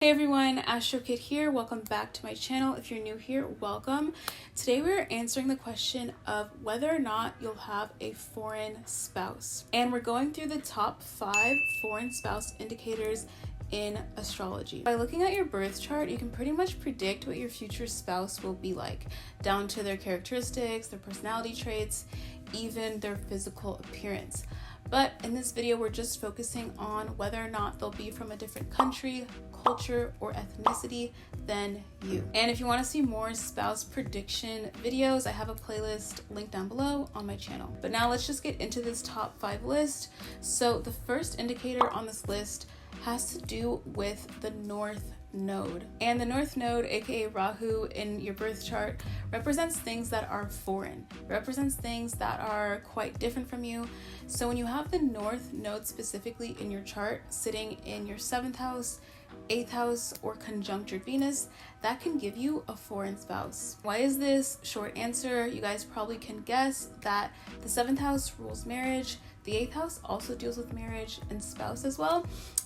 Hey everyone, Astro Kid here. Welcome back to my channel. If you're new here, welcome. Today we're answering the question of whether or not you'll have a foreign spouse. And we're going through the top 5 foreign spouse indicators in astrology. By looking at your birth chart, you can pretty much predict what your future spouse will be like, down to their characteristics, their personality traits, even their physical appearance. But in this video, we're just focusing on whether or not they'll be from a different country, culture, or ethnicity than you. And if you want to see more spouse prediction videos, I have a playlist linked down below on my channel. But now let's just get into this top 5 list. So the first indicator on this list has to do with the North Node. And the North Node, aka Rahu, in your birth chart represents things that are foreign, represents things that are quite different from you. So when you have the North Node specifically in your chart sitting in your 7th house, 8th house, or conjunct your Venus, that can give you a foreign spouse. Why is this? Short answer, you guys probably can guess that the 7th house rules marriage, the 8th house also deals with marriage and spouse as well,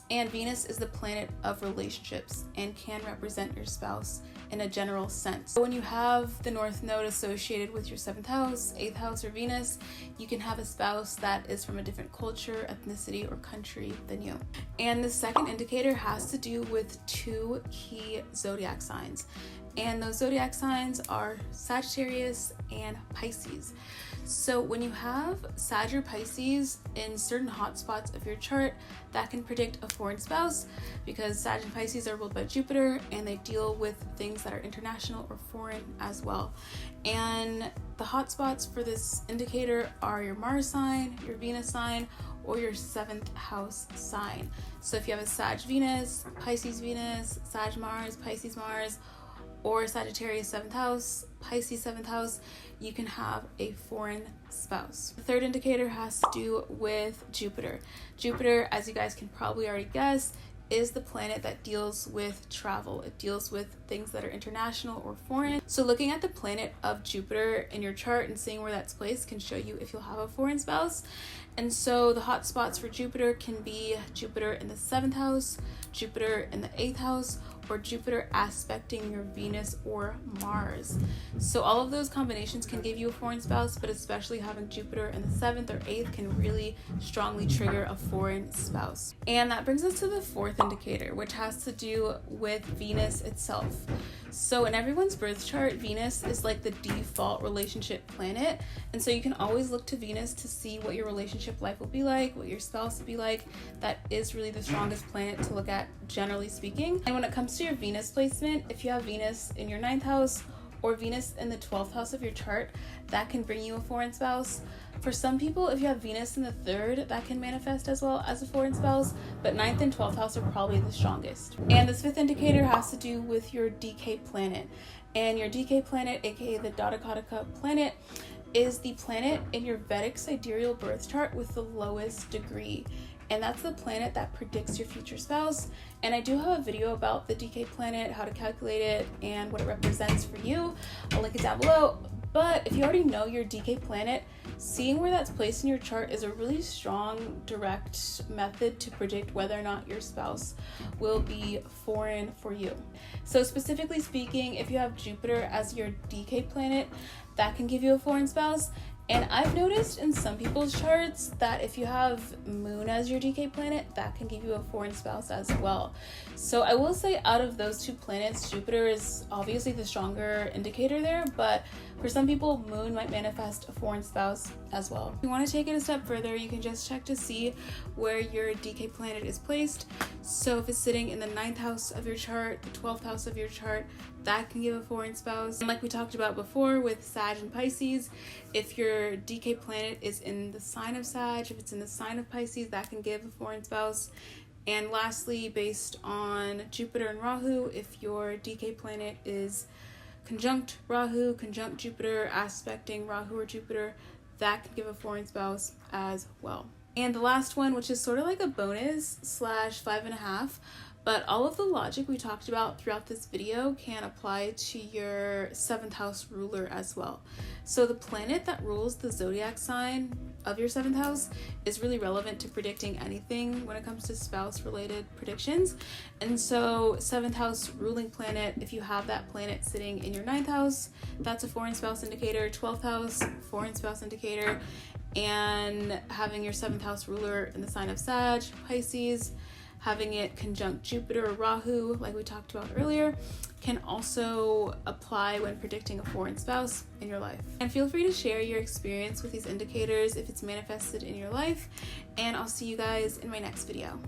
and Venus is the planet of relationships and can represent your spouse in a general sense. So when you have the North Node associated with your 7th house, 8th house, or Venus, you can have a spouse that is from a different culture, ethnicity, or country than you. And the second indicator has to do with 2 key zodiac signs. And those zodiac signs are Sagittarius and Pisces. So when you have Sag or Pisces in certain hotspots of your chart, that can predict a foreign spouse, because Sag and Pisces are ruled by Jupiter and they deal with things that are international or foreign as well. And the hotspots for this indicator are your Mars sign, your Venus sign, or your 7th house sign. So if you have a Sag Venus, Sag Mars, Pisces Mars, or Sagittarius 7th house, Pisces 7th house, you can have a foreign spouse. The third indicator has to do with Jupiter. Jupiter, as you guys can probably already guess, is the planet that deals with travel. It deals with things that are international or foreign. So looking at the planet of Jupiter in your chart and seeing where that's placed can show you if you'll have a foreign spouse. And so the hot spots for Jupiter can be Jupiter in the 7th house, Jupiter in the 8th house, or Jupiter aspecting your Venus or Mars. So all of those combinations can give you a foreign spouse, but especially having Jupiter in the 7th or 8th can really strongly trigger a foreign spouse. And that brings us to the fourth indicator, which has to do with Venus itself. So in everyone's birth chart, Venus is like the default relationship planet. And so you can always look to Venus to see what your relationship life will be like, what your spouse will be like. That is really the strongest planet to look at, generally speaking. And when it comes to your Venus placement, if you have Venus in your 9th house or Venus in the 12th house of your chart, that can bring you a foreign spouse. For some people, if you have Venus in the 3rd, that can manifest as well as a foreign spouse, but 9th and 12th house are probably the strongest. And this 5th indicator has to do with your DK planet. And your DK planet, aka the Dodakataka planet, is the planet in your Vedic sidereal birth chart with the lowest degree. And that's the planet that predicts your future spouse. And I do have a video about the DK planet, how to calculate it, and what it represents for you. I'll link it down below. But if you already know your DK planet, seeing where that's placed in your chart is a really strong, direct method to predict whether or not your spouse will be foreign for you. So specifically speaking, if you have Jupiter as your DK planet, that can give you a foreign spouse. And I've noticed in some people's charts that if you have Moon as your DK planet, that can give you a foreign spouse as well. So I will say out of those 2 planets, Jupiter is obviously the stronger indicator there, but for some people, Moon might manifest a foreign spouse as well. If you want to take it a step further, you can just check to see where your DK planet is placed. So if it's sitting in the 9th house of your chart, the 12th house of your chart, that can give a foreign spouse. And like we talked about before with Sag and Pisces, if your DK planet is in the sign of Sag, if it's in the sign of Pisces, that can give a foreign spouse. And lastly, based on Jupiter and Rahu, if your DK planet is conjunct Rahu, conjunct Jupiter, aspecting Rahu or Jupiter, that can give a foreign spouse as well. And the last one, which is sort of like a bonus / 5.5, But all of the logic we talked about throughout this video can apply to your 7th house ruler as well. So the planet that rules the zodiac sign of your 7th house is really relevant to predicting anything when it comes to spouse related predictions. And so 7th house ruling planet, if you have that planet sitting in your 9th house, that's a foreign spouse indicator. 12th house, foreign spouse indicator. And having your 7th house ruler in the sign of Sag, Pisces, having it conjunct Jupiter or Rahu, like we talked about earlier, can also apply when predicting a foreign spouse in your life. And feel free to share your experience with these indicators if it's manifested in your life, and I'll see you guys in my next video.